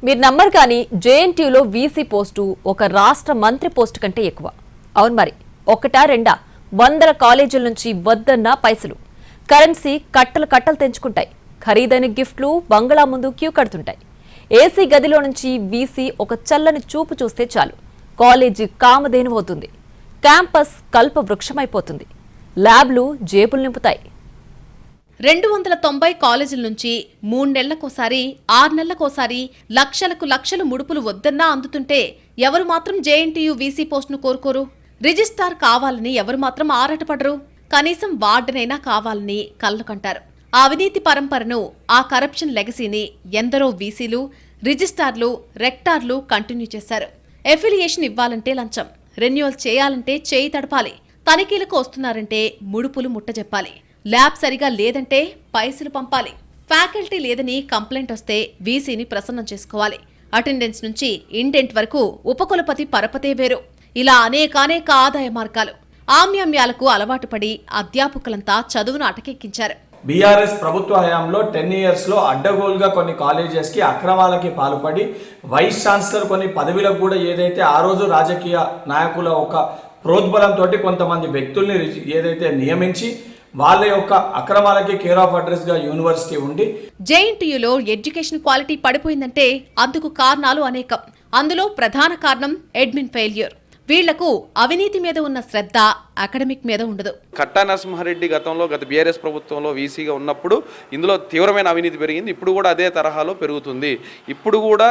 మీరు నమ్మరు కానీ జేఎన్టీయూలో వీసీ పోస్టు ఒక రాష్ట్ర మంత్రి పోస్టు కంటే ఎక్కువ. అవును మరి, ఒకటా రెండా వందల కాలేజీల నుంచి వద్దన్న పైసలు, కరెన్సీ కట్టలు కట్టలు తెంచుకుంటాయి. ఖరీదైన గిఫ్ట్లు బంగ్లా ముందు క్యూ కడుతుంటాయి. ఏసీ గదిలో నుంచి వీసీ ఒక చల్లని చూపు చూస్తే చాలు, కాలేజీ కామధేను అవుతుంది, క్యాంపస్ కల్ప వృక్షమైపోతుంది, ల్యాబ్లు జేబులు నింపుతాయి. 290 కాలేజీల నుంచి 3 నెలలకోసారి 6 నెలలకోసారి లక్షలకు లక్షలు ముడుపులు వద్దన్నా అందుతుంటే ఎవరు మాత్రం జేఎన్టీయూ వీసీ పోస్టును కోరుకోరు? రిజిస్ట్రార్ కావాలని ఎవరు మాత్రం ఆరాటపడరు? కనీసం వార్డెనైనా కావాలని కళ్ళు కంటారు. ఆ అవినీతి పరంపరను, ఆ కరప్షన్ లెగసీని ఎందరో వీసీలు, రిజిస్ట్రార్లు, రెక్టార్లు కంటిన్యూ చేశారు. ఎఫిలియేషన్ ఇవ్వాలంటే లంచం, రెన్యువల్ చేయాలంటే చేయి తడపాలి, తనిఖీలకు వస్తున్నారంటే ముడుపులు ముట్టజెప్పాలి, ల్యాబ్ సరిగా లేదంటే పైసలు పంపాలి, ఫ్యాకల్టీ లేదని కంప్లైంట్ వస్తే వీసీని ప్రసన్నం చేసుకోవాలి. అటెండెన్స్ నుంచి ఇండెంట్ వరకు ఉపకులపతి పరపతే వేరు. ఇలా అనేక ఆదాయ మార్గాలు. ఆమ్యామ్యాలకు అలవాటు పడి అధ్యాపకులంతా చదువును అటకెక్కించారు. బీఆర్ఎస్ ప్రభుత్వ హయాంలో 10 ఇయర్స్లో అడ్డగోలుగా కొన్ని కాలేజెస్కి అక్రమాలకి పాల్పడి వైస్ ఛాన్సలర్ కొన్ని పదవులకు కూడా ఏదైతే ఆ రోజు రాజకీయ నాయకుల ఒక ప్రోద్బలంతో కొంతమంది వ్యక్తుల్ని ఏదైతే నియమించి వాళ్ళ యొక్క అక్రమాలకి కేర్ ఆఫ్ అడ్రస్ గా యూనివర్సిటీ ఉండి జేఎన్టీయూలో ఎడ్యుకేషన్ క్వాలిటీ పడిపోయిందంటే అందుకు కారణాలు అనేకం. అందులో ప్రధాన కారణం అడ్మిన్ ఫెయిల్యూర్. వీళ్లకు అవినీతి మీద ఉన్న శ్రద్ధ అకాడమిక్ మీద ఉండదు. కట్టా నరసింహారెడ్డి గత బీఆర్ఎస్ ప్రభుత్వంలో వీసీగా ఉన్నప్పుడు ఇందులో తీవ్రమైన అవినీతి పెరిగింది. ఇప్పుడు కూడా అదే తరహాలో పెరుగుతుంది. ఇప్పుడు కూడా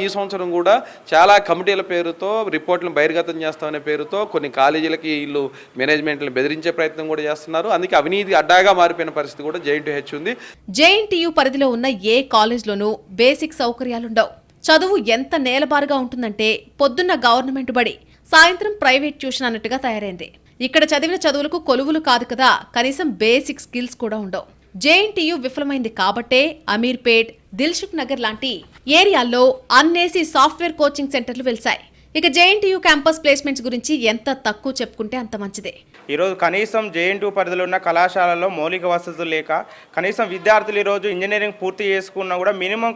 ఈ సంవత్సరం కూడా చాలా కమిటీల పేరుతో రిపోర్ట్లను బహిర్గతం చేస్తామనే పేరుతో కొన్ని కాలేజీలకి వీళ్ళు మేనేజ్మెంట్లను బెదిరించే ప్రయత్నం కూడా చేస్తున్నారు. అందుకే అవినీతి అడ్డాగా మారిపోయిన పరిస్థితి కూడా జేఎన్టీయూ ఉంది. జేఎన్టీయూ పరిధిలో ఉన్న ఏ కాలేజ్లోనూ బేసిక్ సౌకర్యాలుండవు. చదువు ఎంత నేలబారుగా ఉంటుందంటే పొద్దున్న గవర్నమెంట్ బడి, సాయంత్రం ప్రైవేట్ ట్యూషన్ అన్నట్టుగా తయారైంది. ఇక్కడ చదివిన చదువులకు కొలువులు కాదు కదా, కనీసం బేసిక్ స్కిల్స్ కూడా ఉండవు. జేఎన్టీయూ విఫలమైంది కాబట్టే అమీర్పేట్, దిల్సుఖ్ నగర్ లాంటి ఏరియాల్లో అన్నేసి సాఫ్ట్వేర్ కోచింగ్ సెంటర్లు వెలిశాయి. ఇక జేఎన్టీయూ క్యాంపస్ ప్లేస్మెంట్స్ గురించి ఎంత తక్కువ చెప్పుకుంటే అంత మంచిదే. ఈరోజు కనీసం జేఎన్టీయూ పరిధిలో ఉన్న కళాశాలలో మౌలిక వసతులు లేక కనీసం విద్యార్థులు ఈరోజు ఇంజనీరింగ్ పూర్తి చేసుకున్నా కూడా మినిమం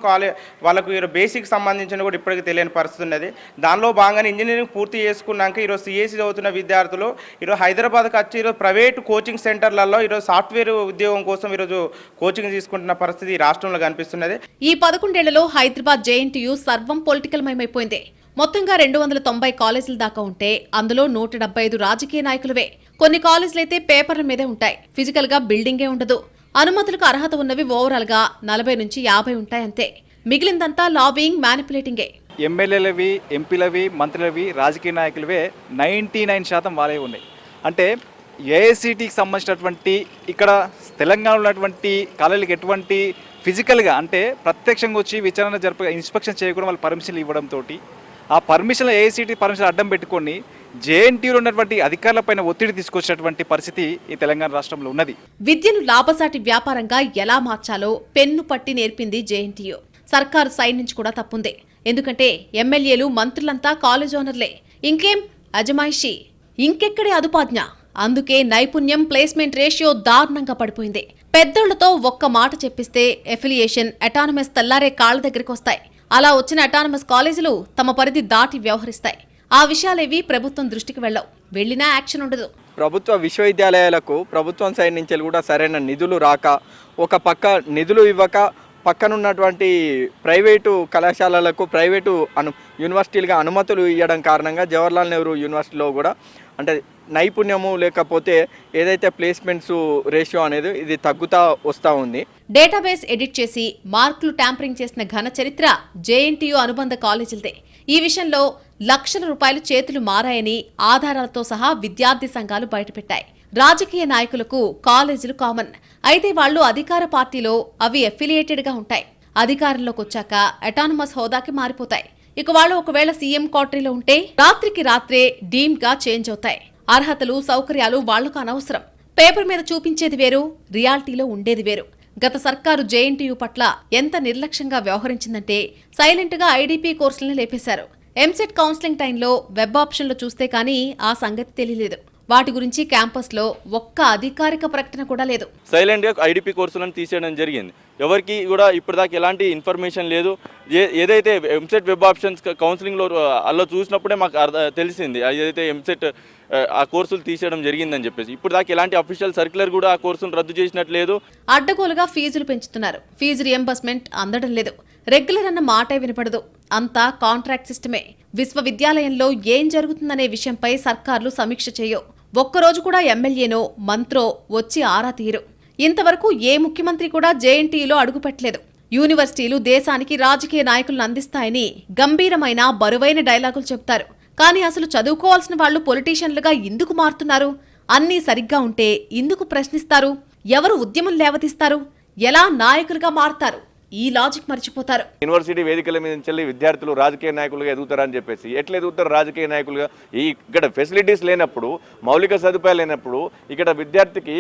వాళ్ళకు బేసిక్ సంబంధించిన కూడా ఇప్పటికీ తెలియని పరిస్థితి ఉన్నది. దానిలో భాగంగానే ఇంజనీరింగ్ పూర్తి చేసుకున్నాక ఈరోజు సిఎస్సి చదువుతున్న విద్యార్థులు ఈరోజు హైదరాబాద్కి వచ్చి ఈరోజు ప్రైవేట్ కోచింగ్ సెంటర్లలో ఈరోజు సాఫ్ట్వేర్ ఉద్యోగం కోసం ఈరోజు కోచింగ్ తీసుకుంటున్న పరిస్థితి రాష్ట్రంలో కనిపిస్తున్నది. ఈ 11 ఏళ్లలో హైదరాబాద్ జేఎన్టీయూ సర్వం పొలిటికల్ మయమైపోయింది. మొత్తంగా 290 కాలేజీల దాకా ఉంటే అందులో 175 రాజకీయ నాయకులవే. కొన్ని కాలేజీలైతే పేపర్ల మీదే ఉంటాయి, ఫిజికల్ గా బిల్డింగే ఉండదు. అనుమతులకు అర్హత ఉన్నవి ఓవరాల్ గా 40 నుంచి 50 ఉంటాయంతే. మిగిలిందంతా లాబింగ్, మ్యానిపులేటింగే. ఎమ్మెల్యేలవి, ఎంపీలవి, మంత్రులవి, రాజకీయ నాయకులవే 99% వాళ్ళే ఉన్నాయి. అంటే ఏఐసిటికి సంబంధించినటువంటి ఇక్కడ తెలంగాణలో ఉన్నటువంటి కాలేజీలకు ఎటువంటి ఫిజికల్గా అంటే ప్రత్యక్షంగా వచ్చి విచారణ ఇన్స్పెక్షన్ చేయకుండా వాళ్ళు పర్మిషన్లు ఇవ్వడంతో ఆ పర్మిషన్లు ఏఐసిటి పర్మిషన్ అడ్డం పెట్టుకొని జేఎన్టీయూలో ఉన్నటువంటి అధికారులపైన ఒత్తిడి తీసుకొచ్చినటువంటి పరిస్థితి ఈ తెలంగాణ రాష్ట్రంలో ఉన్నది. విద్యను లాభసాటి వ్యాపారంగా ఎలా మార్చాలో పెన్ను పట్టి నేర్పింది జేఎన్టీయూ. సర్కారు సైడ్ నుంచి కూడా తప్పుంది. ఎందుకంటే ఎమ్మెల్యేలు, మంత్రులంతా కాలేజ్ ఓనర్లే. ఇంకేం అజమాయిషీ, ఇంకెక్కడే అదుపాజ్ఞ. అందుకే నైపుణ్యం, ప్లేస్మెంట్ రేషియో దారుణంగా పడిపోయింది. పెద్దోళ్లతో ఒక్క మాట చెప్పిస్తే ఎఫిలియేషన్, అటానమస్ తెల్లారే కాళ్ల దగ్గరికి వస్తాయి. అలా వచ్చిన అటానమస్ కాలేజీలు తమ పరిధి దాటి వ్యవహరిస్తాయి. ఆ విషయాలేవి ప్రభుత్వం దృష్టికి వెళ్ళినా యాక్షన్ ఉండదు. ప్రభుత్వ విశ్వవిద్యాలయాలకు ప్రభుత్వం సైడ్ నుంచి కూడా సరైన నిధులు రాక, ఒక పక్క నిధులు ఇవ్వక, పక్కనున్నటువంటి ప్రైవేటు కళాశాలలకు ప్రైవేటు యూనివర్సిటీలుగా అనుమతులు ఇవ్వడం కారణంగా జవహర్లాల్ నెహ్రూ యూనివర్సిటీలో కూడా అంటే నైపుణ్యము లేకపోతే ఏదైతే ప్లేస్మెంట్స్ రేషియో అనేది ఇది తగ్గుతా వస్తూ ఉంది. డేటాబేస్ ఎడిట్ చేసి మార్కులు ట్యాంపరింగ్ చేసిన ఘన చరిత్ర జేఎన్టీయూ అనుబంధ కాలేజీలదే. ఈ విషయంలో లక్షల రూపాయలు చేతులు మారాయని ఆధారాలతో సహా విద్యార్థి సంఘాలు బయటపెట్టాయి. రాజకీయ నాయకులకు కాలేజీలు కామన్. అయితే వాళ్లు అధికార పార్టీలో అవి అఫిలియేటెడ్గా ఉంటాయి. అధికారంలోకి వచ్చాక అటానమస్ హోదాకి మారిపోతాయి. ఇక వాళ్ళు ఒకవేళ సీఎం క్వార్టరీలో ఉంటే రాత్రికి రాత్రే డీమ్ గా చేంజ్ అవుతాయి. అర్హతలు, సౌకర్యాలు వాళ్లకు అనవసరం. పేపర్ మీద చూపించేది వేరు, రియాలిటీలో ఉండేది వేరు. గత సర్కారు జేఎన్టీయూ పట్ల ఎంత నిర్లక్ష్యంగా వ్యవహరించిందంటే సైలెంట్ గా ఐడీపీ కోర్సులను లేపేశారు. ఎంసెట్ కౌన్సిలింగ్ టైంలో వెబ్ ఆప్షన్లు చూస్తే కానీ ఆ సంగతి తెలియలేదు. వాటి గురించి క్యాంపస్లో ఒక్క అధికారిక ప్రకటన కూడా లేదు. సైలెంట్గా ఐడిపి కోర్సులను తీసేయడం జరిగింది. ఎవరికి కూడా ఇప్పటిదాకా ఎలాంటి ఇన్ఫర్మేషన్ లేదు. ఏదైతే ఎంసెట్ వెబ్ ఆప్షన్స్ కౌన్సిలింగ్లో అలా చూసినప్పుడే మాకు తెలిసింది ఏదైతే ఎంసెట్ ఆ కోర్సులు తీసేయడం జరిగిందని చెప్పేసి. ఇప్పుడు దాకా ఎలాంటి అఫీషియల్ సర్క్యులర్ కూడా ఆ కోర్సును రద్దు చేసినట్లేదు. అడ్డగోలుగా ఫీజులు పెంచుతున్నారు. ఫీజు రియంబర్స్మెంట్ అందడం లేదు. రెగ్యులర్ అన్న మాటే వినపడదు. అంతా కాంట్రాక్ట్ సిస్టమే. విశ్వవిద్యాలయంలో ఏం జరుగుతుందనే విషయంపై సర్కార్లు సమీక్ష చేయవు. ఒక్కరోజు కూడా ఎమ్మెల్యేనో మంత్రో వచ్చి ఆరా తీరు. ఇంతవరకు ఏ ముఖ్యమంత్రి కూడా జేఎన్టీయూలో అడుగుపెట్టలేదు. యూనివర్సిటీలు దేశానికి రాజకీయ నాయకులను అందిస్తాయని గంభీరమైన బరువైన డైలాగులు చెప్తారు. కానీ అసలు చదువుకోవాల్సిన వాళ్లు పొలిటీషియన్లుగా ఎందుకు మారుతున్నారు? అన్నీ సరిగ్గా ఉంటే ఎందుకు ప్రశ్నిస్తారు? ఎవరు ఉద్యమం లేవతీస్తారు? ఎలా నాయకులుగా మారుతారు? ఈ లాజిక్ మర్చిపోతారు. యూనివర్సిటీ వేదికల మీద నుంచి విద్యార్థులు రాజకీయ నాయకులుగా ఎదుగుతారని చెప్పేసి ఎట్లా ఎదుగుతారు రాజకీయ నాయకులుగా? ఇక్కడ ఫెసిలిటీస్ లేనప్పుడు, మౌలిక సదుపాయాలు లేనప్పుడు ఇక్కడ విద్యార్థికి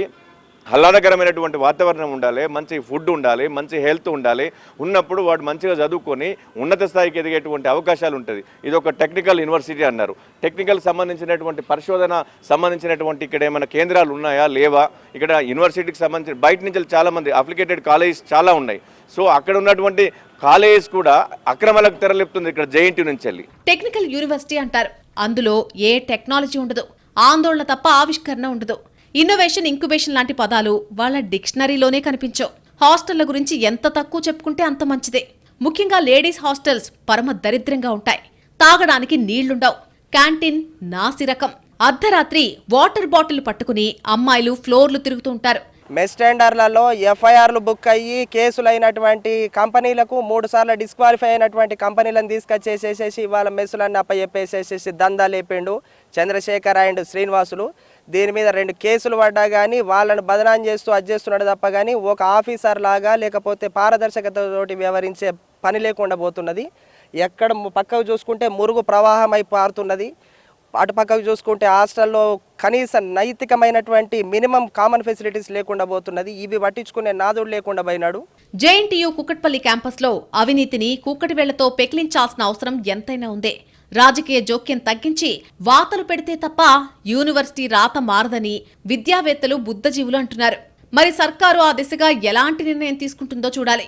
ఆహ్లాదకరమైనటువంటి వాతావరణం ఉండాలి, మంచి ఫుడ్ ఉండాలి, మంచి హెల్త్ ఉండాలి. ఉన్నప్పుడు వాడు మంచిగా చదువుకొని ఉన్నత స్థాయికి ఎదిగేటువంటి అవకాశాలు ఉంటుంది. ఇది ఒక టెక్నికల్ యూనివర్సిటీ అన్నారు. టెక్నికల్ సంబంధించినటువంటి పరిశోధన సంబంధించినటువంటి ఇక్కడ ఏమైనా కేంద్రాలు ఉన్నాయా లేవా? ఇక్కడ యూనివర్సిటీకి సంబంధించిన బయట నుంచి చాలామంది అప్లికేటెడ్ కాలేజెస్ చాలా ఉన్నాయి. సో అక్కడ ఉన్నటువంటి కాలేజెస్ కూడా అక్రమాలకు తెరలేపుతుంది ఇక్కడ జేఎన్టీ నుంచి వెళ్ళి. టెక్నికల్ యూనివర్సిటీ అంటారు. అందులో ఏ టెక్నాలజీ ఉండదు, ఆందోళన తప్ప ఆవిష్కరణ ఉండదు. ఇన్నోవేషన్, ఇంక్యుబేషన్ లాంటి పదాలు వాళ్ళ డిక్షనరీలోనే కనిపించవు. హాస్టళ్ల గురించి ఎంత తక్కువ చెప్పుకుంటే అంత మంచిదే. ముఖ్యంగా లేడీస్ హాస్టల్స్ పరమ దరిద్రంగా ఉంటాయి. తాగడానికి నీళ్లుండవు. క్యాంటీన్ నాసిరకం. అర్ధరాత్రి వాటర్ బాటిల్ పట్టుకుని అమ్మాయిలు ఫ్లోర్లు తిరుగుతూ ఉంటారు. మెస్ టెండర్లలో ఎఫ్ఐఆర్లు బుక్ అయ్యి కేసులు అయినటువంటి కంపెనీలకు 3 సార్లు డిస్క్వాలిఫై అయినటువంటి కంపెనీలను తీసుకొచ్చేసేసేసి ఇవాళ మెస్సులన్నీ అప్పచెప్పేసేసేసి దందా లేపిండు చంద్రశేఖర్ అండ్ శ్రీనివాసులు. దీని మీద 2 కేసులు పడ్డా కానీ వాళ్ళను బదనాం చేస్తూ అది చేస్తున్నాడు తప్ప కానీ ఒక ఆఫీసర్ లాగా లేకపోతే పారదర్శకతతోటి వ్యవహరించే పని లేకుండా పోతున్నది. ఎక్కడ పక్కకు చూసుకుంటే మురుగు ప్రవాహం అయి పారుతున్నది. అటుపక్కకు చూసుకుంటే హాస్టల్లో కనీస నైతికమైనటువంటి మినిమం కామన్ ఫెసిలిటీస్ లేకుండా పోతున్నది. ఇవి పట్టించుకునే నాదుడు లేకుండా పోయినాడు. జేఎన్టీయూ కుకట్పల్లి క్యాంపస్లో అవినీతిని కూకటి వేళ్లతో పెకిలించాల్సిన అవసరం ఎంతైనా ఉందే. రాజకీయ జోక్యం తగ్గించి వాతలు పెడితే తప్ప యూనివర్సిటీ రాత మారదని విద్యావేత్తలు బుద్ధజీవులు అంటున్నారు. మరి సర్కారు ఆ దిశగా ఎలాంటి నిర్ణయం తీసుకుంటుందో చూడాలి.